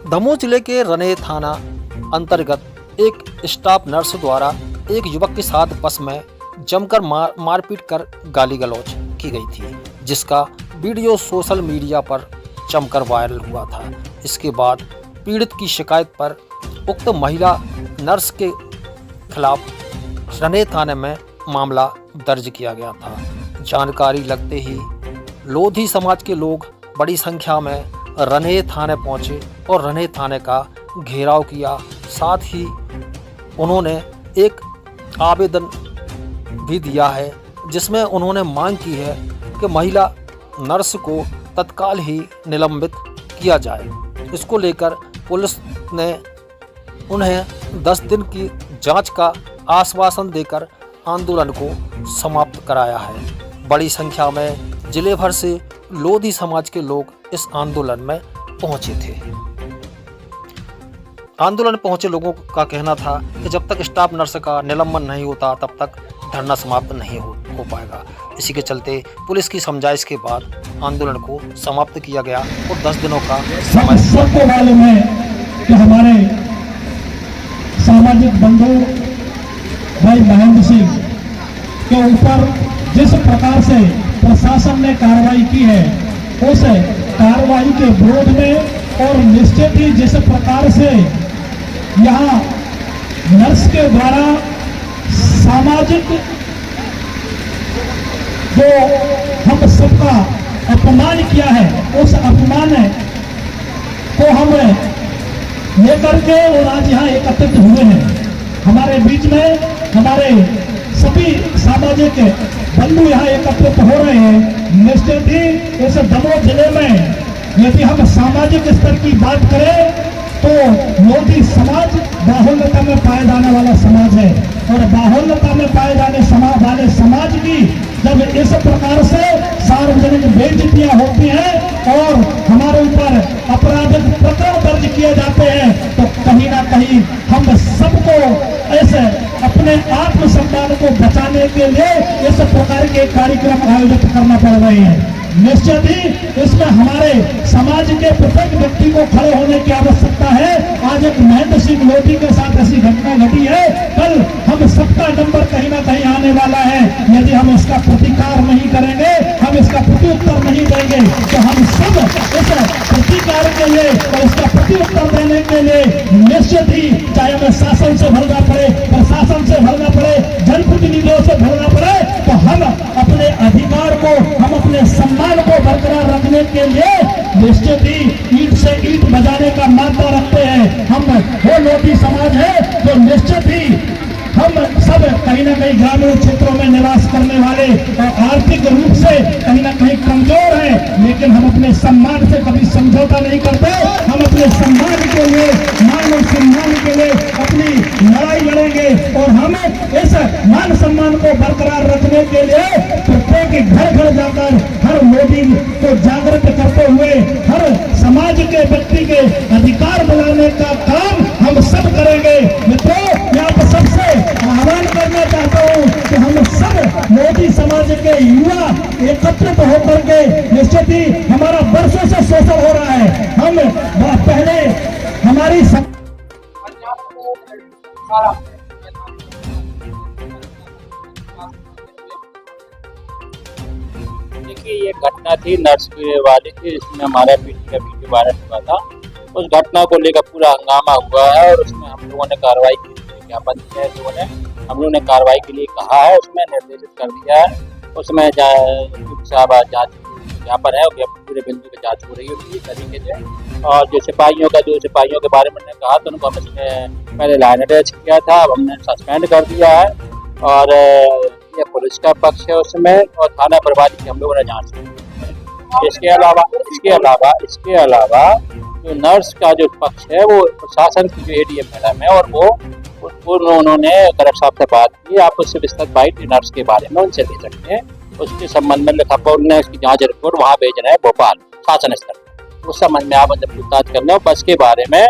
दमोह जिले के रने थाना अंतर्गत एक स्टाफ नर्स द्वारा एक युवक के साथ बस में जमकर मारपीट कर गाली गलौज की गई थी, जिसका वीडियो सोशल मीडिया पर जमकर वायरल हुआ था। इसके बाद पीड़ित की शिकायत पर उक्त महिला नर्स के खिलाफ रने थाने में मामला दर्ज किया गया था। जानकारी लगते ही लोधी समाज के लोग बड़ी संख्या में रने थाने पहुंचे और रने थाने का घेराव किया। साथ ही उन्होंने एक आवेदन भी दिया है, जिसमें उन्होंने मांग की है कि महिला नर्स को तत्काल ही निलंबित किया जाए। इसको लेकर पुलिस ने उन्हें 10 दिन की जांच का आश्वासन देकर आंदोलन को समाप्त कराया है। बड़ी संख्या में जिले भर से लोधी समाज के लोग इस आंदोलन में पहुंचे थे। आंदोलन में पहुंचे लोगों का कहना था कि जब तक स्टाफ नर्स का निलंबन नहीं होता तब तक धरना समाप्त नहीं हो पाएगा। इसी के चलते पुलिस की समझाइश के बाद आंदोलन को समाप्त किया गया और 10 दिनों का समय। सबको मालूम है कि हमारे सामाजिक बंधु भाई महेंद्र सिंह के ऊपर जिस प्रकार से प्रशासन ने कार्रवाई की है, उस कार्रवाई के विरोध में और निश्चित ही जिस प्रकार से यहाँ नर्स के द्वारा सामाजिक जो हम सबका अपमान किया है, उस अपमान को हम लेकर के और आज यहाँ एकत्रित हुए हैं। हमारे बीच में हमारे सभी सामाजिक बंधु यहाँ एकत्रित हो रहे हैं। निश्चित ही इस दमोह जिले में यदि हम सामाजिक स्तर की बात करें तो लोधी समाज बाहुल्यता में पाए जाने वाला समाज है और बाहुल्यता में पाए जाने वाले समाज की जब इस प्रकार से सार्वजनिक बेइज्जतियां होती हैं और हमारे ऊपर आपराधिक प्रकरण दर्ज किए जाते हैं तो कहीं ना कहीं हम सबको ऐसे अपने आत्मसम्मान को बचाने के लिए इस प्रकार के कार्यक्रम आयोजित करना पड़ रहे हैं। निश्चित ही इसमें हमारे समाज के प्रत्येक व्यक्ति को खड़े होने की आवश्यकता है। आज एक महेंद्र सिंह लोधी के साथ ऐसी घटना घटी है, कल हम सबका नंबर कहीं ना कहीं आने वाला है। यदि हम इसका प्रतिकार नहीं करेंगे, हम इसका प्रत्युत्तर नहीं देंगे तो हम सब इस प्रतिकार के लिए और इसका प्रत्युत्तर देने के लिए निश्चित ही चाहे हमें शासन से भरना पड़े, प्रशासन से भरना पड़े, जनप्रतिनिधियों से भरना पड़े, तो हम अपने अधिकार को, हम अपने सम्मान को बरकरार रखने के लिए निश्चित ही ईंट से ईंट बजाने का मादा रखते हैं। हम वो लोधी समाज है जो निश्चित ही हम सब कहीं ना कहीं ग्रामीण क्षेत्रों में निवास करने वाले और आर्थिक रूप से कहीं ना कहीं कमजोर हैं, लेकिन हम अपने सम्मान से कभी समझौता नहीं करते। हम अपने सम्मान के लिए, मान और सम्मान के लिए अपनी लड़ाई लड़ेंगे और हम इस मान सम्मान को बरकरार रखने के लिए प्रत्येक घर घर जाकर हर लोधी को जागृत करते हुए हर समाज के व्यक्ति के अधिकार दिलाने का काम हम सब करेंगे। मित्रों, मैं आप सबसे आह्वान करना चाहता हूँ कि हम सब मोदी समाज के युवा एकत्रित होकर के निश्चित ही हमारा वर्षों से शोषण हो रहा है। हम पहले हमारी देखिए, ये घटना थी नर्स वाली थी, इसमें हमारा पीटी का वीडियो वायरल हुआ था। उस घटना को लेकर पूरा हंगामा हुआ है और उसमें हम लोगों ने कार्रवाई की, ज्ञापन दिया है। लोगों ने हम लोगों ने कार्रवाई के लिए कहा है, उसमें निर्देशित कर दिया है। उसमें साहब जांच ज्ञापन है, पूरे बिंदु की जांच हो रही है उसी तरीके से। और जो सिपाहियों के बारे में कहा तो उनको हम इसमें पहले लाइन अटैच किया था, अब हमने सस्पेंड कर दिया है। और ये पुलिस का पक्ष है उसमें, और थाना प्रभारी की हम लोगों ने जाँच की। इसके अलावा जो नर्स का जो पक्ष है वो प्रशासन की जो एडीएम मैडम है और वो उन्होंने कलेक्टर साहब से बात की। आप उससे विस्तृत बाइट नर्स के बारे में उनसे ले सकते हैं। उसके संबंध में लिखा पर उन्होंने उसकी जांच रिपोर्ट वहाँ भेजना है भोपाल शासन स्तर। उस संबंध में आप उनसे पूछताछ करना है। बस के बारे में,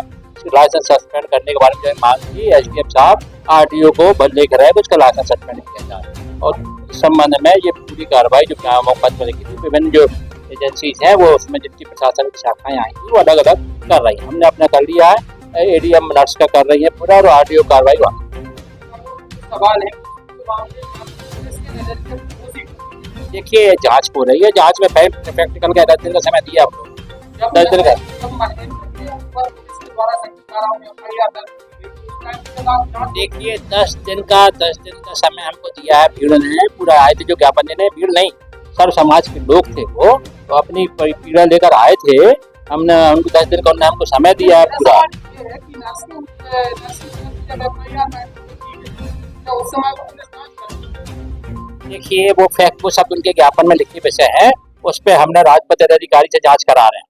लाइसेंस सस्पेंड करने के बारे में जो मांग की एसडीएम साहब आरटीओ को लिख रहे हैं उसका लाइसेंस सस्पेंड किया जाए। और इस संबंध में ये पूरी कार्रवाई जो मौका पर की थी, विभिन्न जो एजेंसीज हैं वो उसमें जिनकी प्रशासन की शाखाएं आई थी वो अलग अलग कर रही है। हमने अपना कर लिया है, एडीएम नर्स का कर रही है पूरा, और आरटीओ कार्रवाई वहाँ। सवाल है देखिए जांच हो रही है, जांच में प्रैक्टिकल का 10 दिन का समय दिया हम लोग, 10 दिन का। देखिए 10 दिन का समय हमको दिया है। भीड़ ने पूरा आए थे जो ज्ञापन देने, भीड़ नहीं, सर्व समाज के लोग थे वो, तो अपनी पीड़ा लेकर आए थे। हमने उनको 10 दिन का उन्होंने हमको समय दिया है पूरा। देखिए वो फैक्ट वो सब उनके ज्ञापन में लिखे विषय है, उस पर हमने राजपत्रित अधिकारी से जांच करा रहे हैं।